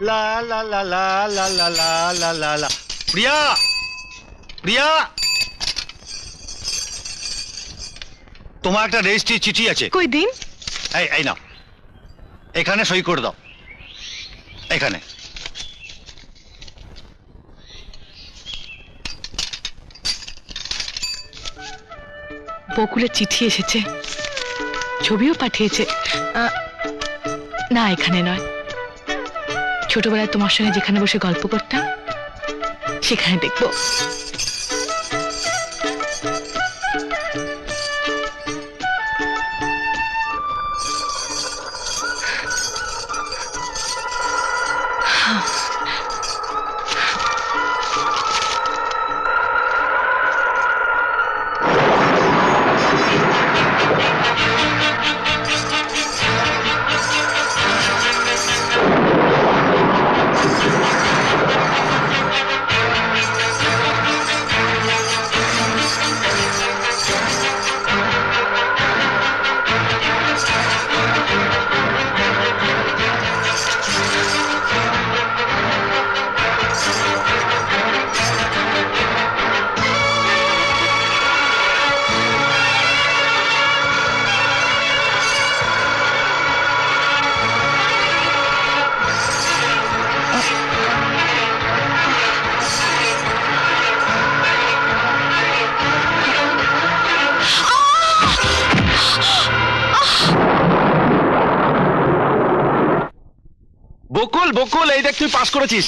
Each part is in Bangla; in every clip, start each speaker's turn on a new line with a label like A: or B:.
A: লা লা লা লা লা লা লা লা লা লা। প্রিয়া, প্রিয়া, তোমার একটা রেজিস্ট্রি চিঠি আছে।
B: কই দিন।
A: এই এই নাও, এখানে সই করে দাও, এখানে।
B: বকুলের চিঠি এসেছে, ছবিও পাঠিয়েছে। না, এখানে নয়, ছোটবেলায় তোমার সঙ্গে যেখানে বসে গল্প করতাম সেখানে দেখবো।
A: বকুল, বকুল, এই দেখ তুই পাস করেছিস।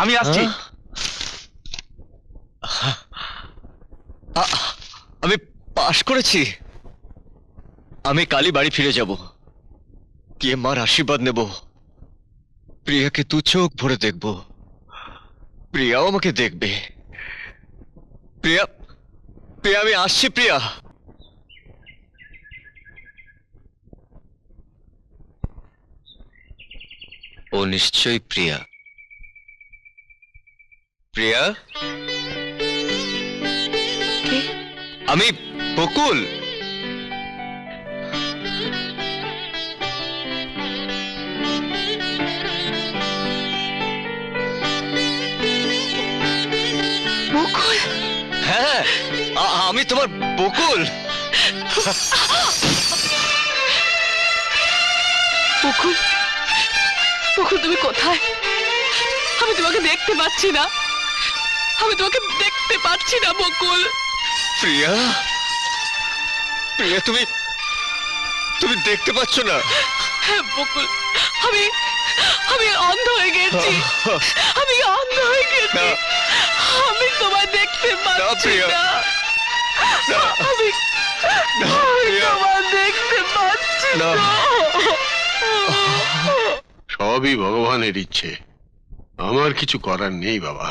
A: আমি আসছি।
C: আমি পাশ করেছি। আমি কালই বাড়ি ফিরে যাব, গিয়ে মার আশীর্বাদ নেব, প্রিয়াকে দু চোখ ভরে দেখব, প্রিয়াও আমাকে দেখবে। প্রিয়া, প্রিয়া, আমি আসছি। প্রিয়া, ও নিশ্চয়ই প্রিয়া। প্রিয়া, আমি বকুল।
B: বকুল?
C: হ্যাঁ, আমি তোমার বকুল।
B: বকুল, বকুল তুমি কোথায়? আমি তোমাকে দেখতে পাচ্ছি না, আমি তোমাকে দেখতে পাচ্ছি না বকুল।
C: প্রিয়া, প্রিয়া, তুমি তুমি দেখতে পাচ্ছ না?
B: হ্যাঁ বকুল, আমি আমি অন্ধ হয়ে গেছি, আমি অন্ধ হয়ে গেছি, আমি তোমায় দেখতে পাচ্ছি না, আমি তোমায় দেখতে পাচ্ছি না।
D: সবই ভগবানের ইচ্ছে, আমার কিছু করার নেই বাবা।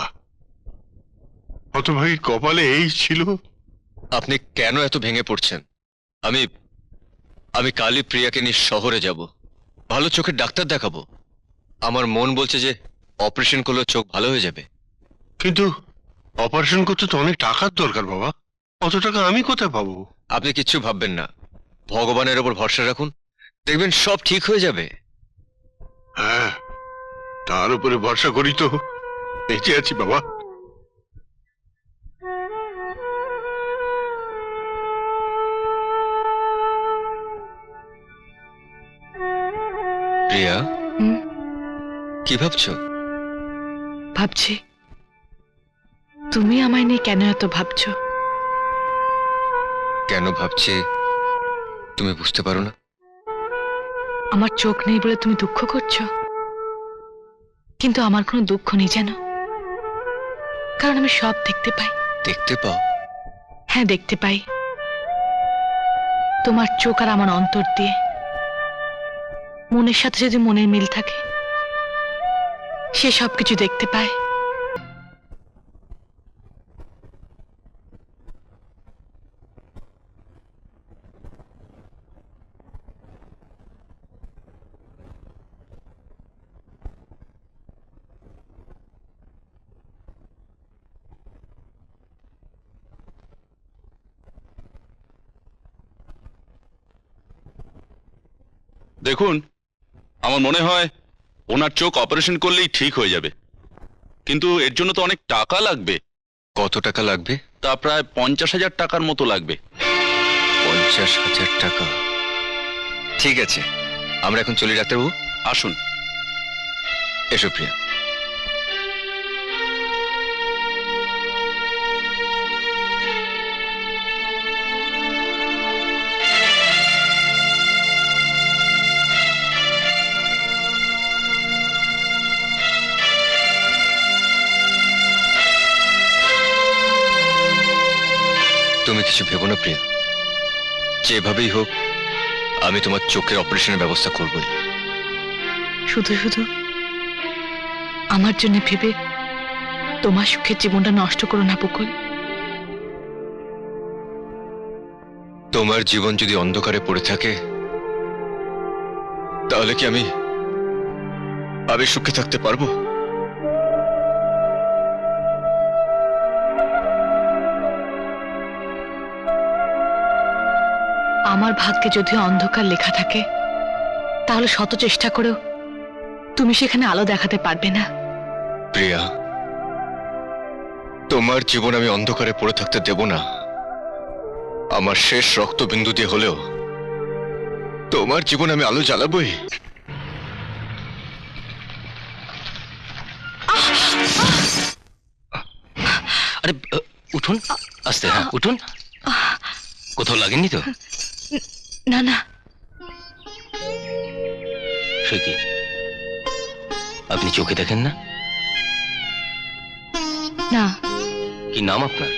D: হতভাগীর কপালে এই ছিল।
C: আপনি কেন এত ভেঙে পড়ছেন? আমি আমি কালই প্রিয়াকে নিয়ে শহরে যাব, ভালো চোখের ডাক্তার দেখাবো। আমার মন বলছে যে অপারেশন করলে চোখ ভালো হয়ে যাবে।
D: কিন্তু অপারেশন করতে তো অনেক টাকার দরকার বাবা, অত টাকা আমি কোথায় পাবো?
C: আপনি কিচ্ছু ভাববেন না, ভগবানের ওপর ভরসা রাখুন, দেখবেন সব ঠিক হয়ে যাবে।
D: হ্যাঁ, তার উপরে ভরসা করি তো বেঁচে আছি বাবা।
C: প্রিয়া, কি ভাবছো?
B: ভাবছি তুমি আমায় নিয়ে কেন এত ভাবছো।
C: কেন ভাবছি তুমি বুঝতে পারো না?
B: আমার চোখ নেই বলে তুমি দুঃখ করছো, কিন্তু আমার কোনো দুঃখ নেই জানো, কারণ আমি সব দেখতে পাই।
C: দেখতে পাও?
B: হ্যাঁ, দেখতে পাই, তোমার চোখ আর আমার অন্তর দিয়ে। মনের সাথে যদি মনের মিল থাকে, সে সবকিছু দেখতে পায়।
E: দেখুন, আমার মনে হয় ওনার চোখ অপারেশন করলেই ঠিক হয়ে যাবে, কিন্তু এর জন্য তো অনেক টাকা লাগবে।
C: কত টাকা লাগবে?
E: তা প্রায় 50,000 টাকার মতো লাগবে।
C: 50,000 টাকা? ঠিক আছে, আমরা এখন চলি ডাক্তারবাবু।
E: আসুন।
C: এসো প্রিয়া। তুমি কিছু ভেবো না প্রিয়া, যেভাবেই হোক আমি তোমার চোখের অপারেশনের ব্যবস্থা করবই।
B: শুধু শুধু আমার জন্য ভেবে তোমার সুখের জীবনটা নষ্ট করো না বকুল।
C: তোমার জীবন যদি অন্ধকারে পড়ে থাকে তাহলে কি আমি সুখে থাকতে পারবো?
B: আমার ভাগ্যে যদি অন্ধকার লেখা থাকে তাহলে শত চেষ্টা করেও তুমি সেখানে আলো দেখাতে পারবে না।
C: প্রিয়া, তোমার জীবন আমি অন্ধকারে পড়ে থাকতে দেব না। আমার শেষ রক্তবিন্দু দিয়ে হলেও তোমার জীবন আমি আলো জ্বালাবই।
F: আরে উঠুন, আস্তে। হ্যাঁ উঠুন, কোথাও লাগেননি তো?
B: না না।
F: সে কি, আপনি চোখে দেখেন না?
B: না।
F: কি নাম আপনার?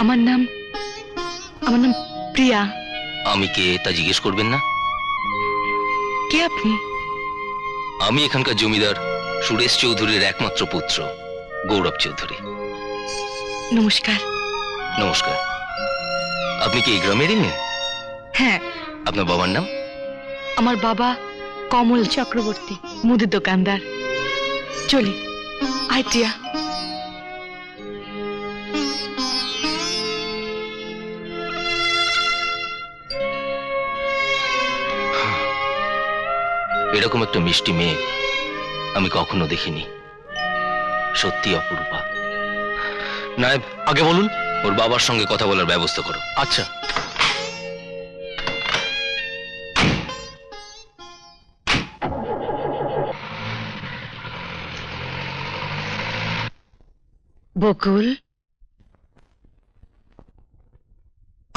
B: আমার নাম প্রিয়া।
F: আমি কে তা জিজ্ঞেস করবেন না?
B: কে আপনি?
F: আমি এখানকার জমিদার সুরেশ চৌধুরীর একমাত্র পুত্র গৌরব চৌধুরী।
B: নমস্কার।
F: নমস্কার। আপনি কি এই গ্রামেরই মেয়ে?
B: হ্যাঁ।
F: আপনার বাবার নাম?
B: আমার বাবা কমল চক্রবর্তী, মুদির দোকানদার। চলি, আয় প্রিয়া।
F: এরকম একটা মিষ্টি মেয়ে আমি কখনো দেখিনি, সত্যি অপরূপা। নায়েব, আগে বলুন, ওর বাবার সঙ্গে কথা বলার ব্যবস্থা করো।
C: আচ্ছা।
G: বকুল,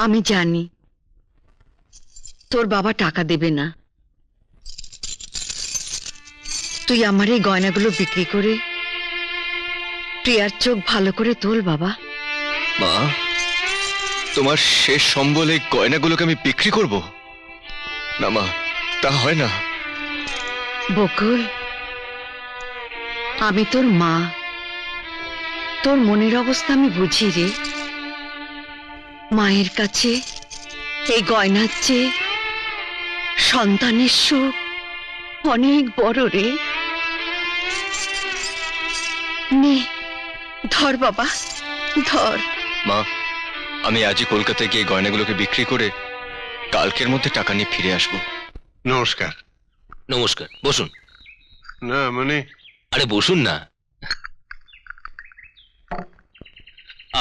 G: আমি জানি তোর বাবা টাকা দেবে না। তুই আমার এই গয়নাগুলো বিক্রি করে প্রিয়ার চোখ ভালো করে তোল বাবা।
C: মা, তোমার শেষ সম্বল এই গয়নাগুলোকে আমি বিক্রি করব? না মা, তা হয় না।
G: বকুল, আমি তোর মা, তোর মনের অবস্থা আমি বুঝি রে। মায়ের কাছে এই গয়নার চেয়ে সন্তানের সুখ অনেক বড় রে। নে, ধর বাবা, ধর।
C: মা, আমি আজই কলকাতায় গিয়ে গয়নাগুলোকে বিক্রি করে কালকের মধ্যে টাকা নিয়ে ফিরে আসবো।
D: নমস্কার।
F: নমস্কার, বসুন।
D: না মানে
F: আরে বসুন না।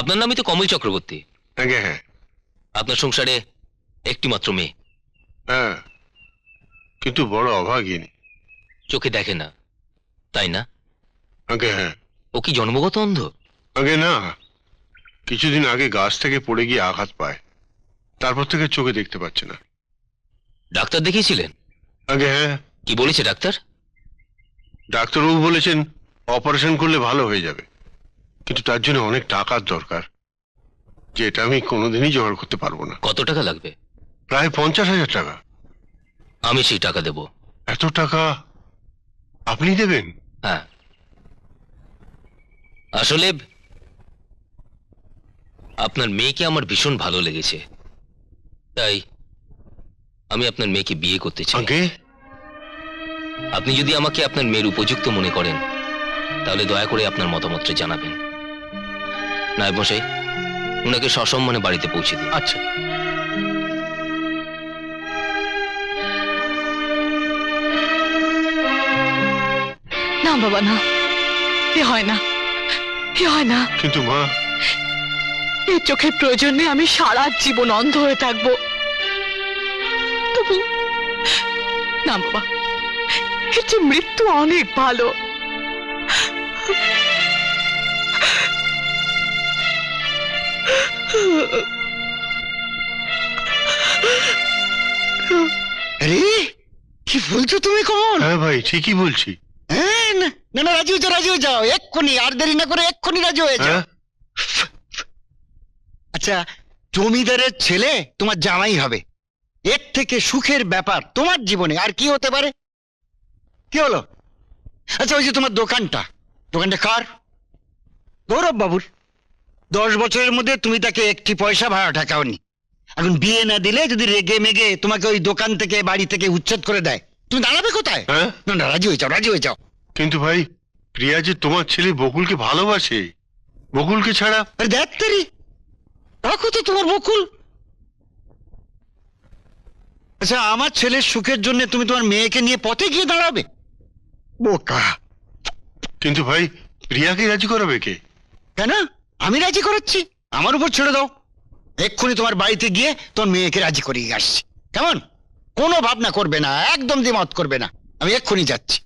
F: আপনার নামই তো কমল চক্রবর্তী।
D: আগে হ্যাঁ।
F: আপনার সংসারে একটি মাত্র মেয়ে।
D: হ্যাঁ, কিন্তু বড় অভাগিনী।
F: চোখে দেখে না, তাই না?
D: আগে হ্যাঁ।
F: ও কি জন্মগত অন্ধ?
D: আগে না, কিছুদিন আগে গাছ থেকে পড়ে গিয়ে আঘাত পায়, তারপর থেকে চোখে দেখতে পাচ্ছে না।
F: ডাক্তার দেখিয়েছিলেন?
D: আগে হ্যাঁ।
F: কি বলেছে ডাক্তার?
D: ডাক্তারবাবু বলেছেন অপারেশন করলে ভালো হয়ে যাবে, কিন্তু তার জন্য অনেক টাকার দরকার, যেটা আমি কোনোদিনই জোগাড় করতে পারবো না।
F: কত টাকা লাগবে?
D: প্রায় 50,000 টাকা।
F: আমি সেই টাকা দেব।
D: এত টাকা আপনি দেবেন?
F: হ্যাঁ, আসলে আপনার মেয়েকে আমার ভীষণ ভালো লেগেছে, তাই আমি আপনার মেয়েকে বিয়ে করতে চাই।
D: আগে
F: আপনি যদি আমাকে আপনার মেয়ের উপযুক্ত মনে করেন তাহলে দয়া করে আপনার মতামতটা জানাবেন। নায়েব মশাই, উনাকে সসম্মানে বাড়িতে পৌঁছে দিন।
C: আচ্ছা।
B: না বাবা না, এ হয় না, এ হয় না।
D: কিন্তু মা,
B: এই চোখের প্রয়োজনে আমি সারা জীবন অন্ধ হয়ে থাকবো। তবু না বাবা, এর যে মৃত্যু অনেক ভালো।
A: আরে কি বলছো তুমি কমল?
D: হ্যাঁ ভাই, ঠিকই বলছি।
A: হ্যাঁ, না না না, রাজি হয়ে যাও এক্ষুনি, আর দেরি না করে এক্ষুনি রাজি হয়ে যাও।
D: হ্যাঁ,
A: আচ্ছা, জমিদারের ছেলে তোমার জামাই হবে, এর থেকে সুখের ব্যাপার তোমার জীবনে আর কি হতে পারে? কি হলো? আচ্ছা, ওই যে তোমার দোকানটা কার? গৌরব বাবুর। 10 বছরের মধ্যে তুমি তাকে একটি পয়সা ভাড়া ঠেকাওনি। এখন বিয়ে না দিলে যদি রেগে মেগে তোমাকে ওই দোকান থেকে, বাড়ি থেকে উচ্ছেদ করে দেয়, তুমি দাঁড়াবে কোথায়?
D: হ্যাঁ।
A: না না, রাজি হয়ে যাও।
D: কিন্তু ভাই, প্রিয়া যে তোমার ছেলে বকুলকে ভালোবাসে, বকুলকে ছাড়া।
A: আরে দেখ তেরি, রাখো তো তোমার বকুল। আচ্ছা, আমার ছেলের সুখের জন্য তুমি তোমার মেয়েকে নিয়ে পথে গিয়ে দাঁড়াবে? বোকা।
D: কিন্তু ভাই, প্রিয়াকে রাজি করাবে কে?
A: কেন? আমি রাজি করাচ্ছি, আমার উপর ছেড়ে দাও। এক্ষুনি তোমার বাড়িতে গিয়ে তোমার মেয়েকে রাজি করিয়ে আসছি, কেমন? কোনো ভাবনা করবে না, একদম দ্বিমত করবে না, আমি এক্ষুনি যাচ্ছি।